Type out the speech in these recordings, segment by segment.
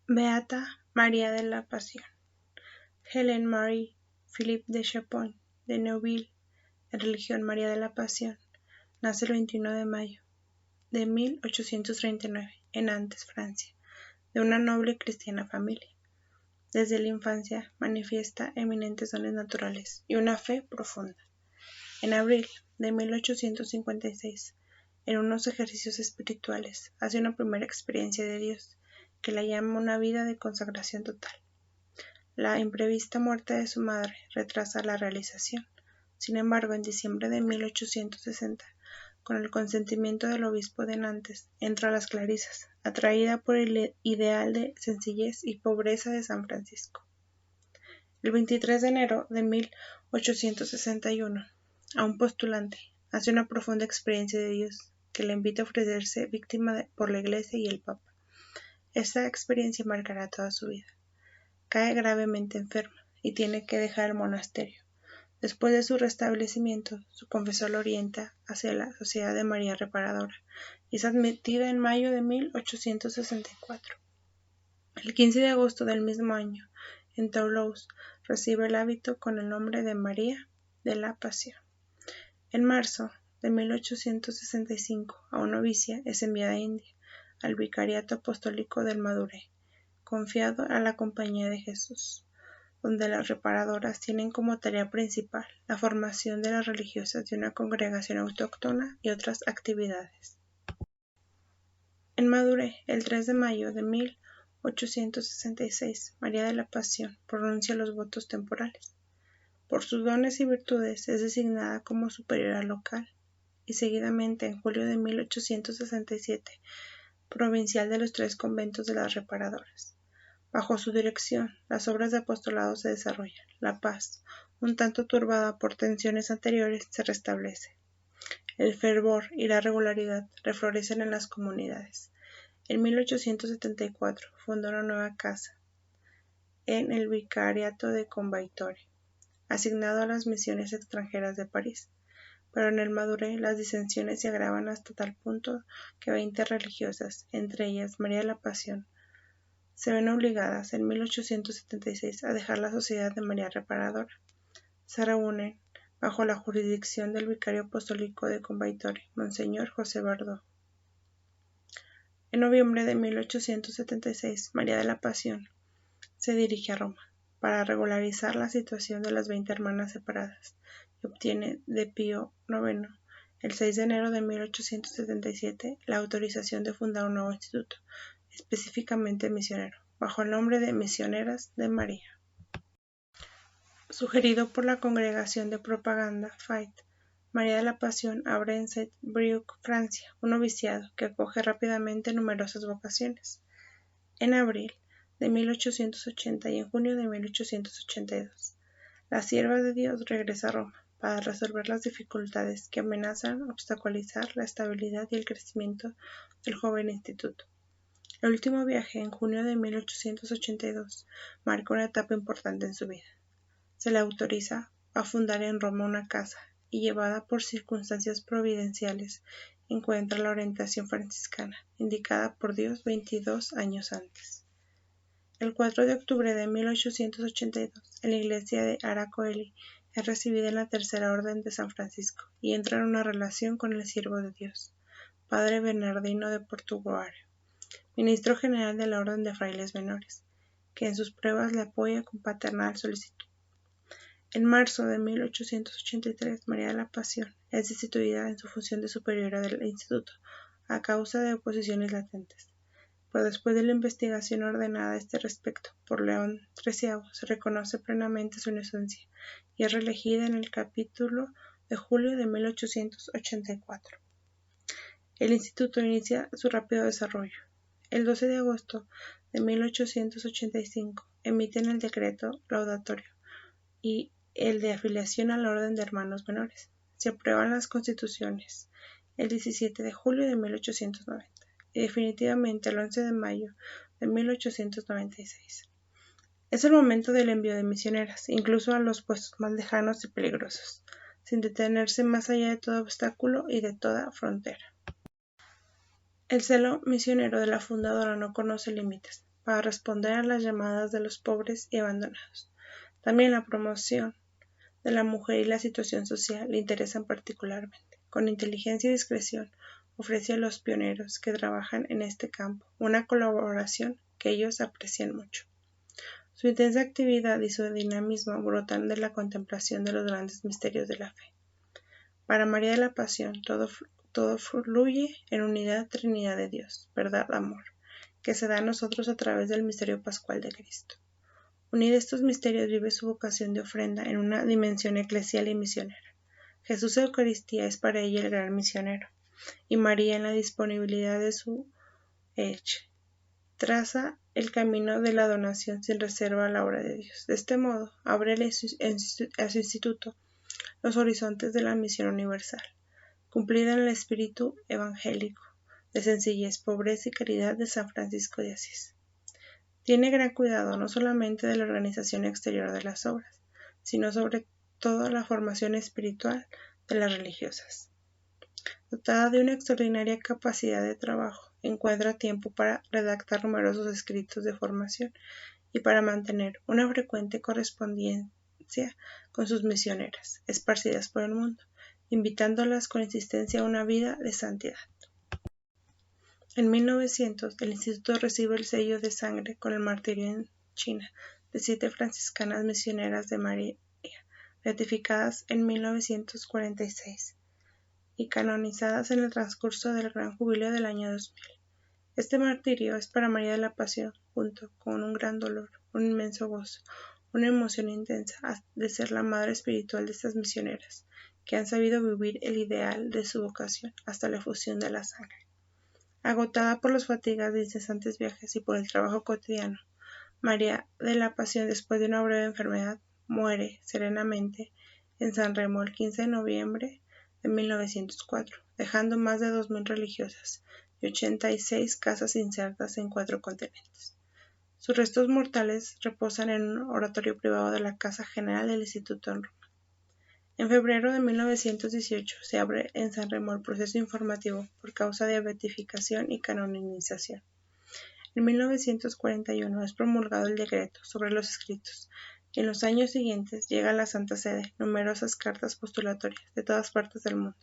Beata María de la Pasión. Hélène Marie Philippe de Chapon de Neuville, en religión María de la Pasión, nace el 21 de mayo de 1839 en Nantes, Francia, de una noble y cristiana familia. Desde la infancia manifiesta eminentes dones naturales y una fe profunda. En abril de 1856, en unos ejercicios espirituales, hace una primera experiencia de Dios, que la llama una vida de consagración total. La imprevista muerte de su madre retrasa la realización. Sin embargo, en diciembre de 1860, con el consentimiento del obispo de Nantes, entra a las Clarisas, atraída por el ideal de sencillez y pobreza de San Francisco. El 23 de enero de 1861, a un postulante, hace una profunda experiencia de Dios, que le invita a ofrecerse víctima por la Iglesia y el Papa. Esta experiencia marcará toda su vida. Cae gravemente enferma y tiene que dejar el monasterio. Después de su restablecimiento, su confesor lo orienta hacia la Sociedad de María Reparadora y es admitida en mayo de 1864. El 15 de agosto del mismo año, en Toulouse, recibe el hábito con el nombre de María de la Pasión. En marzo de 1865, a un novicia es enviada a India, al Vicariato Apostólico del Madurai, confiado a la Compañía de Jesús, donde las reparadoras tienen como tarea principal la formación de las religiosas de una congregación autóctona y otras actividades. En Madurai, el 3 de mayo de 1866, María de la Pasión pronuncia los votos temporales. Por sus dones y virtudes es designada como superiora local y seguidamente, en julio de 1867, provincial de los 3 conventos de las reparadoras. Bajo su dirección, las obras de apostolado se desarrollan. La paz, un tanto turbada por tensiones anteriores, se restablece. El fervor y la regularidad reflorecen en las comunidades. En 1874 fundó una nueva casa en el Vicariato de Combaitore, asignado a las misiones extranjeras de París. Pero en el Madurai las disensiones se agravan hasta tal punto que 20 religiosas, entre ellas María de la Pasión, se ven obligadas en 1876 a dejar la Sociedad de María Reparadora. Se reúnen bajo la jurisdicción del vicario apostólico de Combaitore, Monseñor José Bardó. En noviembre de 1876, María de la Pasión se dirige a Roma para regularizar la situación de las 20 hermanas separadas y obtiene de Pío IX, el 6 de enero de 1877, la autorización de fundar un nuevo instituto, específicamente misionero, bajo el nombre de Misioneras de María. Sugerido por la Congregación de Propaganda Fait, María de la Pasión abre en Saint-Brieuc, Francia, un noviciado que acoge rápidamente numerosas vocaciones. En abril de 1880 y en junio de 1882, la sierva de Dios regresa a Roma para resolver las dificultades que amenazan obstaculizar la estabilidad y el crecimiento del joven instituto. El último viaje, en junio de 1882, marca una etapa importante en su vida. Se le autoriza a fundar en Roma una casa y, llevada por circunstancias providenciales, encuentra la orientación franciscana, indicada por Dios 22 años antes. El 4 de octubre de 1882, en la iglesia de Aracoeli, es recibida en la Tercera Orden de San Francisco y entra en una relación con el siervo de Dios, Padre Bernardino de Portugalete, ministro general de la Orden de Frailes Menores, que en sus pruebas le apoya con paternal solicitud. En marzo de 1883, María de la Pasión es destituida en su función de superiora del instituto a causa de oposiciones latentes, pero después de la investigación ordenada a este respecto por León XIII, se reconoce plenamente su inocencia y es reelegida en el capítulo de julio de 1884. El instituto inicia su rápido desarrollo. El 12 de agosto de 1885 emiten el decreto laudatorio y el de afiliación a la Orden de Hermanos Menores. Se aprueban las constituciones el 17 de julio de 1890 y definitivamente el 11 de mayo de 1896. Es el momento del envío de misioneras, incluso a los puestos más lejanos y peligrosos, sin detenerse más allá de todo obstáculo y de toda frontera. El celo misionero de la fundadora no conoce límites. para responder a las llamadas de los pobres y abandonados. También la promoción de la mujer y la situación social le interesan particularmente. Con inteligencia y discreción ofrece a los pioneros que trabajan en este campo una colaboración que ellos aprecian mucho. Su intensa actividad y su dinamismo brotan de la contemplación de los grandes misterios de la fe. Para María de la Pasión todo fluye en unidad Trinidad de Dios, verdad, amor, que se da a nosotros a través del misterio pascual de Cristo. Unida a estos misterios vive su vocación de ofrenda en una dimensión eclesial y misionera. Jesús Eucaristía es para ella el gran misionero, y María en la disponibilidad de su hecho traza el camino de la donación sin reserva a la obra de Dios. De este modo, abre a su instituto los horizontes de la misión universal, cumplida en el espíritu evangélico de sencillez, pobreza y caridad de San Francisco de Asís. Tiene gran cuidado no solamente de la organización exterior de las obras, sino sobre todo la formación espiritual de las religiosas. Dotada de una extraordinaria capacidad de trabajo, encuentra tiempo para redactar numerosos escritos de formación y para mantener una frecuente correspondencia con sus misioneras, esparcidas por el mundo, invitándolas con insistencia a una vida de santidad. En 1900, el Instituto recibe el sello de sangre con el martirio en China de 7 franciscanas misioneras de María, beatificadas en 1946 y canonizadas en el transcurso del Gran Jubileo del año 2000. Este martirio es para María de la Pasión, junto con un gran dolor, un inmenso gozo, una emoción intensa de ser la madre espiritual de estas misioneras, que han sabido vivir el ideal de su vocación hasta la efusión de la sangre. Agotada por las fatigas de incesantes viajes y por el trabajo cotidiano, María de la Pasión, después de una breve enfermedad, muere serenamente en San Remo el 15 de noviembre de 1904, dejando más de 2000 religiosas y 86 casas insertas en 4 continentes. Sus restos mortales reposan en un oratorio privado de la Casa General del Instituto en Roma. En febrero de 1918 se abre en San Remo el proceso informativo por causa de beatificación y canonización. En 1941 es promulgado el decreto sobre los escritos, y en los años siguientes llega a la Santa Sede numerosas cartas postulatorias de todas partes del mundo,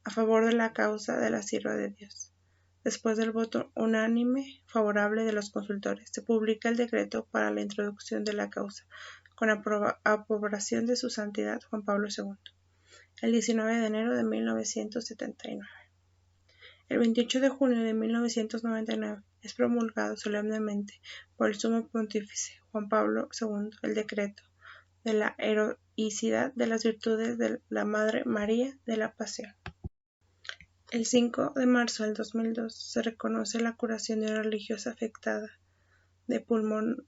a favor de la causa de la sierva de Dios. Después del voto unánime favorable de los consultores, se publica el decreto para la introducción de la causa, con aprobación de su santidad Juan Pablo II, el 19 de enero de 1979. El 28 de junio de 1999 es promulgado solemnemente por el Sumo Pontífice Juan Pablo II el decreto de la heroicidad de las virtudes de la Madre María de la Pasión. El 5 de marzo del 2002 se reconoce la curación de una religiosa afectada de pulmón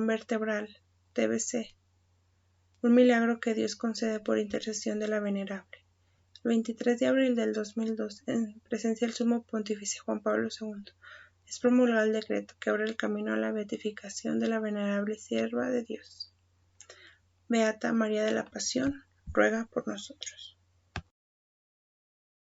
vertebral, TBC, un milagro que Dios concede por intercesión de la Venerable. El 23 de abril del 2002, en presencia del Sumo Pontífice Juan Pablo II, es promulgado el decreto que abre el camino a la beatificación de la Venerable Sierva de Dios. Beata María de la Pasión, ruega por nosotros.